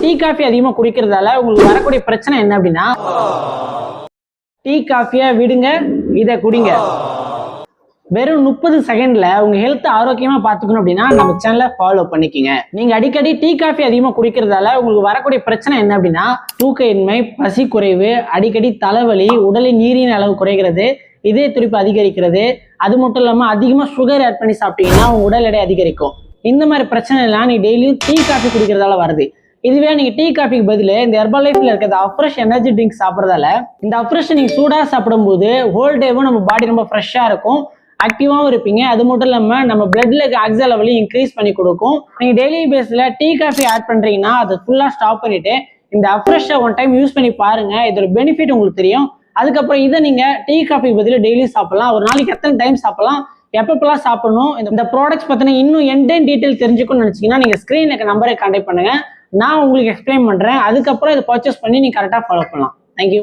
Tea coffee அதிகமாக குடிக்கிறதால உங்களுக்கு வரக்கூடிய பிரச்சனை என்ன அப்படின்னா, டீ காஃபியை விடுங்க, இதை குடிங்க. வெறும் 30 செகண்ட்ல உங்க ஹெல்த் ஆரோக்கியமா பாத்துக்கணும் அப்படின்னா நம்ம சேனலை ஃபாலோ பண்ணிக்கங்க. நீங்க அடிக்கடி டீ காஃபி அதிகமா குடிக்கிறதால உங்களுக்கு வரக்கூடிய பிரச்சனை என்ன அப்படின்னா, தூக்க இன்மை, பசி குறைவு, அடிக்கடி தலைவலி, உடலின் நீரின் அளவு குறைகிறது, இதய துடிப்பு அதிகரிக்கிறது. அது மட்டும் இல்லாம அதிகமா சுகர் ஆட் பண்ணி சாப்பிட்டீங்கன்னா உங்க உடல் எடை அதிகரிக்கும். இந்த மாதிரி பிரச்சனை எல்லாம் நீ டெய்லியும் டீ காஃபி குடிக்கிறதால வருது. இதுவே நீங்க டீ காஃபிக்கு பதில் இந்த ஹெர்பல் லைஃப்ல இருக்கிற அஃப்ரெஷ் எனர்ஜி ட்ரிங்க் சாப்பிட்றதால இந்த அஃப்ரெஷ் நீங்க சூடா சாப்பிடும் போது ஹோல் டேவும் நம்ம பாடி ரொம்ப ஃப்ரெஷ்ஷா இருக்கும், ஆக்டிவாகவும் இருப்பீங்க. அது மட்டும் இல்லாம நம்ம பிளட்ல இருக்க ஆக்சிஜன் லெவலையும் இன்க்ரீஸ் பண்ணி கொடுக்கும். நீங்க டெய்லி பேஸ்ல டீ காஃபி ஆட் பண்றீங்கன்னா அதை ஃபுல்லா ஸ்டாப் பண்ணிட்டு இந்த அஃப்ரெஷ்ஷை ஒன் டைம் யூஸ் பண்ணி பாருங்க. இதோட பெனிஃபிட் உங்களுக்கு தெரியும். அதுக்கப்புறம் இதை நீங்க டீ காஃபிக்கு பதில் டெய்லி சாப்பிடலாம். ஒரு நாளைக்கு எத்தனை டைம் சாப்பிடலாம், எப்பப்பெல்லாம் சாப்பிடணும், இந்த ப்ராடக்ட்ஸ் பத்தின இன்னும் எண்ட் டீட்டெயில் தெரிஞ்சுக்கணும்னு நினைச்சீங்கன்னா நீங்க ஸ்கிரீன்ல இருக்க நம்பரை கான்டாக்ட் பண்ணுங்க. நான் உங்களுக்கு எக்ஸ்பிளைன் பண்றேன். அதுக்கப்புறம் இதை பர்ச்சேஸ் பண்ணி நீங்க கரெக்டாக ஃபாலோ பண்ணலாம். தேங்க்யூ.